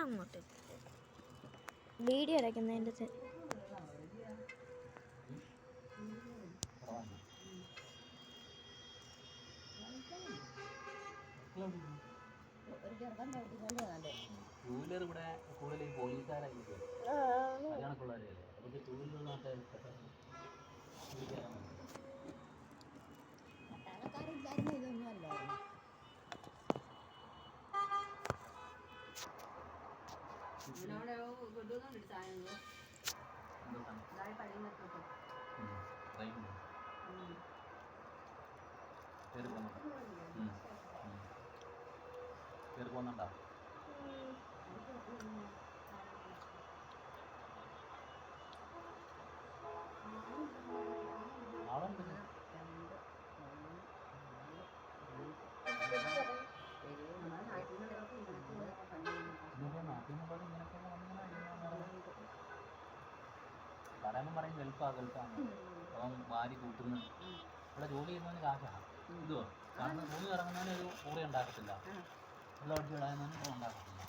അങ്ങോട്ട് video ഇറക്കുന്നതിൻ്റെ two-wheeler ഇവിടെ കൂടുതൽ പോലീസുകാരായിരിക്കും കല്യാണക്കുള്ളവരല്ലേ അവർക്ക് ടൂവീലറിനകത്ത് പട്ടാളക്കാരില്ലായിരുന്നു ഇതൊന്നും അല്ലായിരുന്നു. കയറി പോകുന്നുണ്ടോ? പറയുമ്പോൾ പറയും ഗൾഫാണ് അവൻ വാരി കൂട്ടുന്നു. ഇവിടെ ജോലി ചെയ്യുന്നതിന് കാശാണ് ഇതോ. കാരണം ഭൂമി ഇറങ്ങുന്നതിന് ഒരു കൂടെ ഉണ്ടാക്കത്തില്ല, വെള്ളം അടിച്ച് വിടാനൊന്നും ഉണ്ടാക്കത്തില്ല.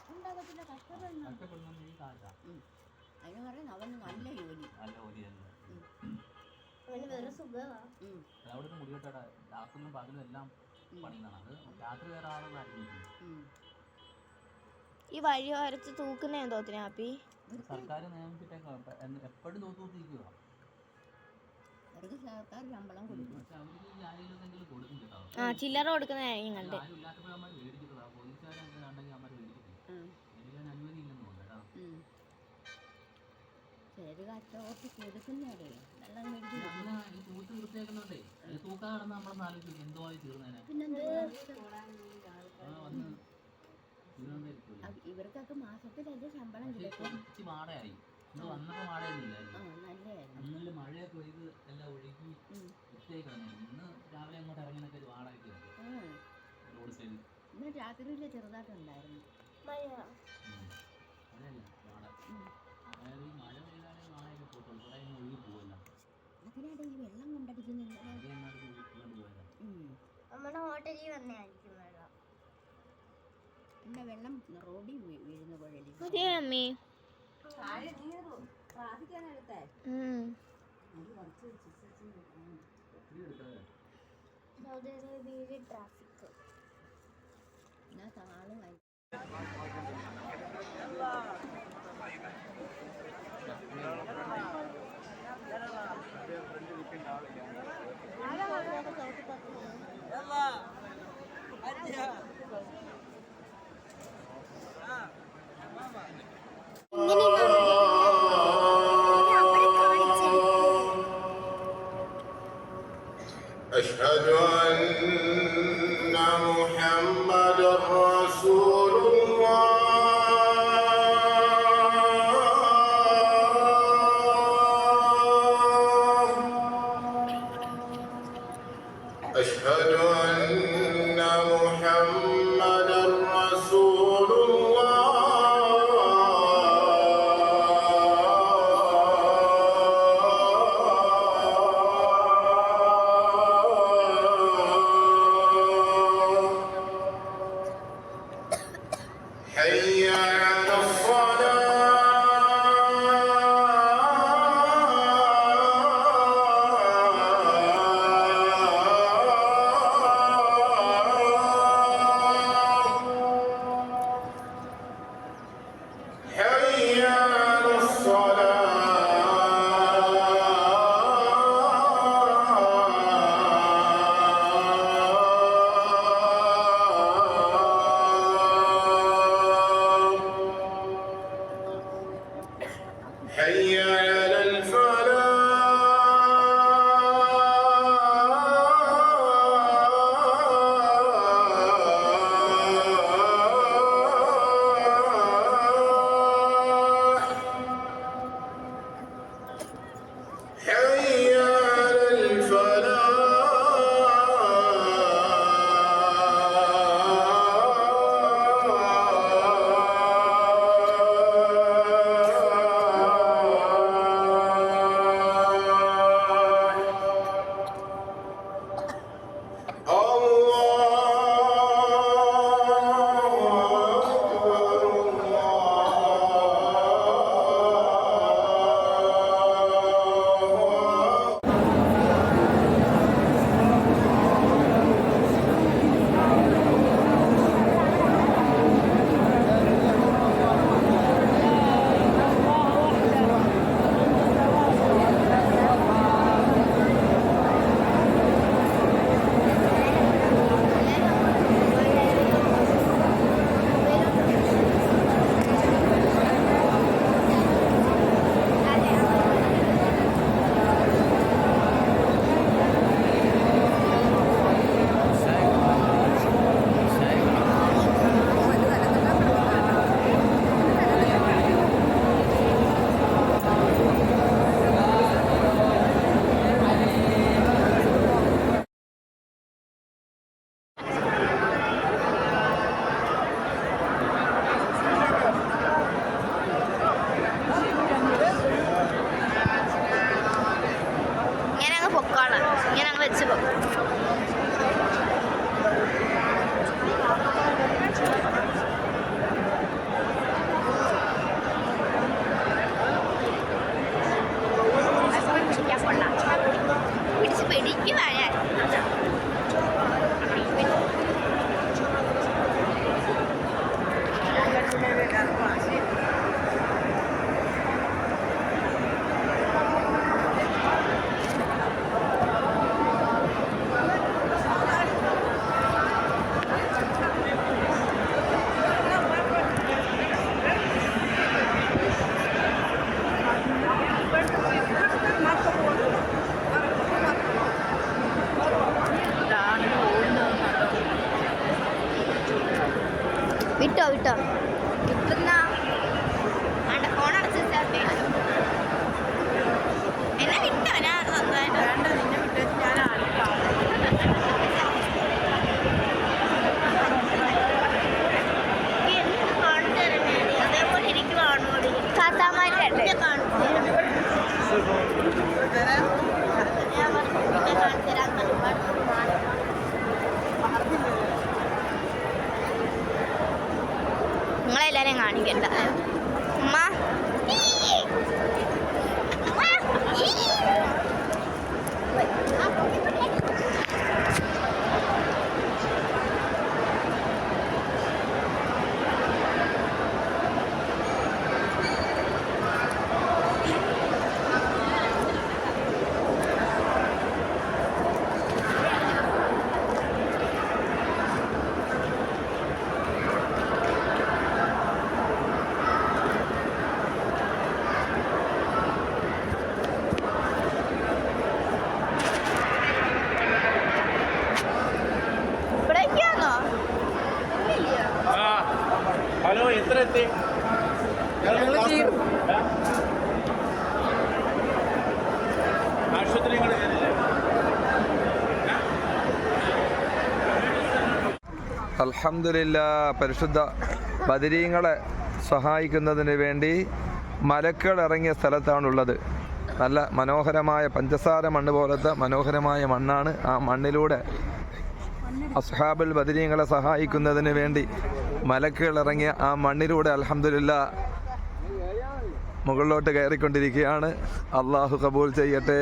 കഷ്ടപ്പെടുന്നതിന് ഈ കാശാണ്. നല്ല ജോലി തന്നെ. അവിടുത്തെ മുടികെട്ടട രാത്രിയിലും പകലും എല്ലാം പണിയുന്നതാണ്. അത് രാത്രി വേറെ ആളുകൾ ആയിരിക്കും. ഈ വഴിയോരത്ത് തൂക്കുന്ന എന്തോത്തിനാ ഹാപ്പി? സർക്കാർ നിയമിച്ചിട്ടേക്കോ എപ്പോഴും തൂത്തിരിക്കുക. ചില്ലറ കൊടുക്കുന്ന കണ്ട് ഇവർക്കൊക്കെ മാസത്തിലല്ലേ ശമ്പളം കിട്ടും. വാടകയായി വന്നപ്പോ വാടകയൊന്നുമില്ലായിരുന്നു. നല്ല മഴയൊക്കെ പെയ്ത് എല്ലാം ഒഴുകി വൃത്തിയായി. ഇന്ന് രാവിലെ അങ്ങോട്ട് ഇറങ്ങിയൊക്കെ ഒരു വാടകയൊക്കെ ഉണ്ട് റോഡ് സൈഡിൽ. ഇന്ന് രാത്രിയിലെ ചെറുതായിട്ടുണ്ടായിരുന്നു മഴയല്ല വാടക. അതായത് ഈ മഴ പെയ്താലേ വാടകയൊക്കെ പോട്ടുള്ളൂ. കുറെ ഒഴുകി പോവല്ല. അതിനായിട്ട് ഈ വെള്ളം കൊണ്ടടിക്കുന്നില്ല. നമ്മുടെ ഹോട്ടലിൽ വന്നായിരിക്കും വെള്ളം. പിന്നെ വെള്ളം റോഡിൽ വീഴുന്ന പോലെ. സൗദി അറേബ്യയിലെ ട്രാഫിക് أشهد أن محمد رسول الله. വിട്ടോ വിട്ടോ കിട്ടുന്ന ഫോൺ അടച്ച് എന്നെ വിട്ടോ ഞാൻ സ്വന്തമായിട്ട് വേണ്ട, നിന്നെ വിട്ടേച്ച് ഞാൻ ആർക്കാം. അതേപോലെ എനിക്ക് കാണുമോടി താത്താമാരുടെ ഞാൻ കാണിച്ചു തരാൻ നിങ്ങളെല്ലാരും കാണിക്കണ്ട ഉമ്മ ഇവിടേക്കാണോ ഹലോ, എത്ര എത്തി? ആശുപത്രി അൽഹംദുലില്ലാ. പരിശുദ്ധ ബദരീങ്ങളെ സഹായിക്കുന്നതിന് വേണ്ടി മലക്കുകൾ ഇറങ്ങിയ സ്ഥലത്താണുള്ളത്. നല്ല മനോഹരമായ പഞ്ചസാര മണ്ണ് പോലത്തെ മനോഹരമായ മണ്ണാണ്. ആ മണ്ണിലൂടെ അസ്ഹാബുൽ ബദരീങ്ങളെ സഹായിക്കുന്നതിന് വേണ്ടി മലക്കുകൾ ഇറങ്ങിയ ആ മണ്ണിലൂടെ അൽഹംദുലില്ലാ മുകളിലോട്ട് കയറിക്കൊണ്ടിരിക്കുകയാണ്. അള്ളാഹു കബൂൽ ചെയ്യട്ടെ.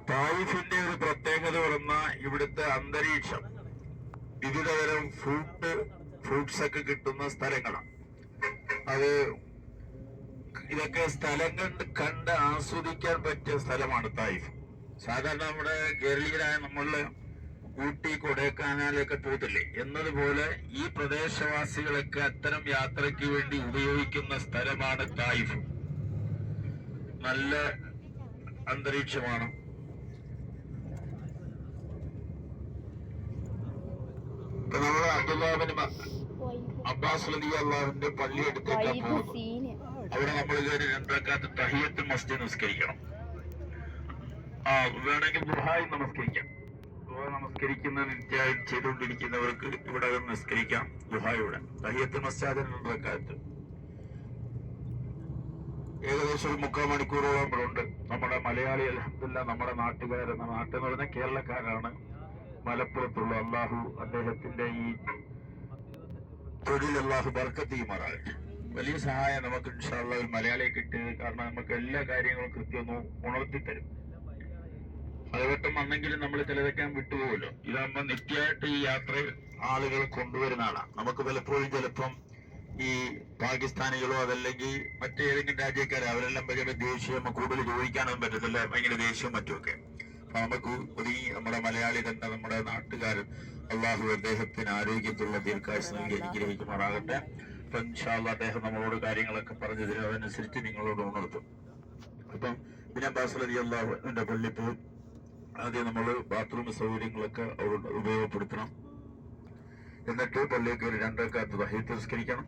തായിഫിന്റെ ഒരു പ്രത്യേകത പറഞ്ഞ ഇവിടുത്തെ അന്തരീക്ഷം വിവിധതരം ഫ്രൂട്ട്സ് ഒക്കെ കിട്ടുന്ന സ്ഥലങ്ങളാണ്. അത് ഇതൊക്കെ സ്ഥലങ്ങൾ കണ്ട് ആസ്വദിക്കാൻ പറ്റിയ സ്ഥലമാണ് തായിഫ്. സാധാരണ നമ്മുടെ കേരളീയരായ നമ്മള് ഊട്ടി കൊടൈക്കനാലൊക്കെ പോകത്തില്ലേ എന്നതുപോലെ ഈ പ്രദേശവാസികളൊക്കെ അത്തരം യാത്രയ്ക്ക് വേണ്ടി ഉപയോഗിക്കുന്ന സ്ഥലമാണ് തായിഫ്. നല്ല അന്തരീക്ഷമാണ്. നമ്മള് അബ്ബാസ് റളിയല്ലാഹുവിന്റെ പള്ളി എടുത്തേക്കാൻ പോകുന്നു. അവിടെ നമ്മൾ കയറി രണ്ടരക്കാത്ത് തഹിയ്യത്ത് മസ്ജിദ് നിസ്കരിക്കണം. വേണമെങ്കിൽ ദുഹായി നമസ്കരിക്കാം. ദുഹാ നമസ്കരിക്കുന്ന നിത്യായി ചെയ്തുകൊണ്ടിരിക്കുന്നവർക്ക് ഇവിടെ നിസ്കരിക്കാം. ദുഹായുടെ തഹിയ്യത്ത് മസ്ജിദ് രണ്ടരക്കാത്ത് ഏകദേശം ഒരു 3/4 മണിക്കൂറോളം ഇവിടെ ഉണ്ട്. നമ്മുടെ മലയാളി അൽഹംദുലില്ലാഹ് നമ്മുടെ നാട്ടുകാരെന്ന നാട്ടിൽ എന്ന് പറഞ്ഞാൽ കേരളക്കാരാണ്. മലപ്പുറത്തുള്ള അള്ളാഹു അദ്ദേഹത്തിന്റെ ഈ തൊഴിൽ അള്ളാഹു ബർക്കത്ത് ചെയ്യുമാറാകട്ടെ. വലിയ സഹായം നമുക്ക് ഇൻഷാ അല്ലാഹ് ഒരു മലയാളിയെ കിട്ടിയത്. കാരണം നമുക്ക് എല്ലാ കാര്യങ്ങളും കൃത്യം ഉണർത്തി തരും. പലവട്ടം വന്നെങ്കിലും നമ്മൾ ചിലതൊക്കെ വിട്ടുപോകുമല്ലോ. ഇതാകുമ്പോൾ നിത്യമായിട്ട് ഈ യാത്ര ആളുകൾ കൊണ്ടുവരുന്ന ആളാണ്. നമുക്ക് പലപ്പോഴും ചിലപ്പം ഈ പാകിസ്ഥാനികളോ അതല്ലെങ്കിൽ മറ്റേതെങ്കിലും രാജ്യക്കാരോ അവരെല്ലാം ഭയങ്കര ദേഷ്യം കൂടുതൽ ചോദിക്കാനൊന്നും പറ്റത്തില്ല. ഭയങ്കര ദേഷ്യവും മറ്റുമൊക്കെ. നമുക്ക് ഒരു നമ്മുടെ മലയാളി തന്നെ നമ്മുടെ നാട്ടുകാരൻ അള്ളാഹു അദ്ദേഹത്തിന് ആരോഗ്യത്തിലുള്ള ദീർഘായുസ് നൽകി അനുഗ്രഹിക്കുമാറാകട്ടെ. അപ്പൊ ഇൻഷാ അല്ലാഹ് അദ്ദേഹം നമ്മളോട് കാര്യങ്ങളൊക്കെ പറഞ്ഞു തരും, അതനുസരിച്ച് നിങ്ങളോട് ഉണർത്തും. അപ്പം പിന്നെ അബ്ബാസ് റളിയല്ലാഹുവിന്റെ പള്ളി പോയി ആദ്യം നമ്മൾ ബാത്റൂം സൗകര്യങ്ങളൊക്കെ അവിടെ ഉപയോഗപ്പെടുത്തണം. എന്നിട്ട് പള്ളിയിൽ കയറി 2 റക്അത്ത് തഹീയ്യത്ത് നിസ്കരിക്കണം.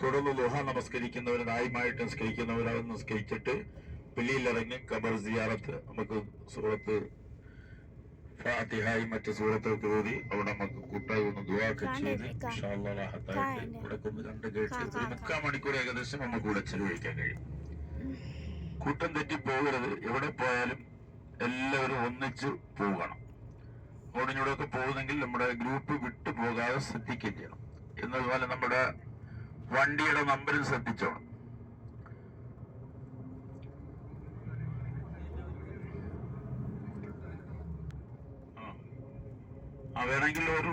തുടർന്ന് ദുഹ നമസ്കരിക്കുന്നവർ നായുമായിട്ട് നിസ്കരിക്കുന്നവർ അത് നിസ്കരിച്ചിട്ട് പള്ളിയിലിറങ്ങി ഖബർ സിയാറത്ത് നമുക്ക് സൂറത്ത് ഫാത്തിഹയും മറ്റു സൂറത്തൊക്കെ ഓതി അവിടെ നമുക്ക് കൂട്ടായി ഒന്ന് ദുആ ചെയ്ത് ഇൻഷാ അല്ലാഹ് റാഹത്തായിട്ട് ഇവിടെ കൊണ്ട് കണ്ട് കഴിച്ച് ഒരു 3/4 മണിക്കൂർ ഏകദേശം നമുക്ക് ഇവിടെ ചെലവഴിക്കാൻ കഴിയും. കൂട്ടം തെറ്റി പോകരുത്. എവിടെ പോയാലും എല്ലാവരും ഒന്നിച്ച് പോകണം. ഓടിനോടൊക്കെ പോകുന്നെങ്കിൽ നമ്മുടെ ഗ്രൂപ്പ് വിട്ടു പോകാതെ ശ്രദ്ധിക്കുകയും ചെയ്യണം. എന്നതുപോലെ നമ്മുടെ വണ്ടിയുടെ നമ്പരും ശ്രദ്ധിച്ചോണം. വേണമെങ്കിൽ ഒരു